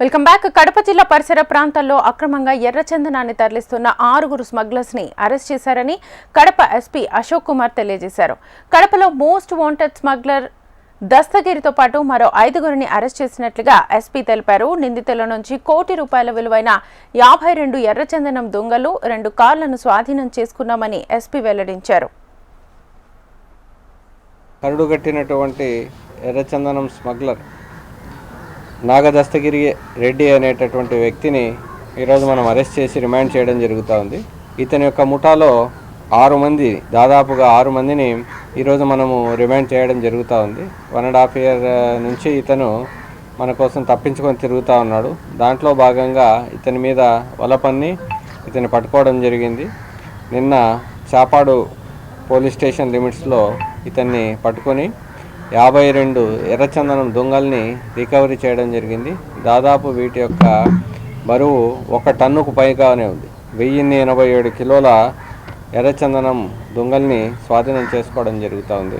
Welcome back. Kadapa జిల్లా పరిసర ప్రాంతాల్లో అక్రమంగా ఎర్రచందనాన్ని తరలిస్తున్న 6 స్మగ్లర్స్ ని అరెస్ట్ చేశారని కడప ఎస్పీ అశోక్ కుమార్ తెలియజేశారు. కడపలో మోస్ట్ వాంటెడ్ స్మగ్లర్ దస్తగిరితో పాటు మరో 5గురిని అరెస్ట్ చేసినట్లుగా ఎస్పీ తెలిపారు. నిందితుల నుంచి ₹1 కోటి విలువైన 52 ఎర్రచందనం దొంగలు 2 కార్లను స్వాధీనం చేసుకున్నామని ఎస్పీ వెల్లడించారు. కరుడుగట్టినటువంటి ఎర్రచందనం స్మగ్లర్ నాగదస్తగిరి రెడ్డి అనేటటువంటి వ్యక్తిని ఈరోజు మనం అరెస్ట్ చేసి రిమాండ్ చేయడం జరుగుతూ ఉంది. ఇతని యొక్క ముఠాలో 6 మందిని ఈరోజు మనము రిమాండ్ చేయడం జరుగుతూ ఉంది. 1.5 year నుంచి ఇతను మన కోసం తప్పించుకొని తిరుగుతూ ఉన్నాడు. దాంట్లో భాగంగా ఇతని మీద వలపన్ని ఇతన్ని పట్టుకోవడం జరిగింది. నిన్న చాపాడు పోలీస్ స్టేషన్ లిమిట్స్లో ఇతన్ని పట్టుకొని 52 ఎర్రచందనం దొంగల్ని రికవరీ చేయడం జరిగింది. దాదాపు వీటి యొక్క బరువు 1 టన్నుకు పైగానే ఉంది. 1087 కిలోల ఎర్రచందనం దొంగల్ని స్వాధీనం చేసుకోవడం జరుగుతూ ఉంది.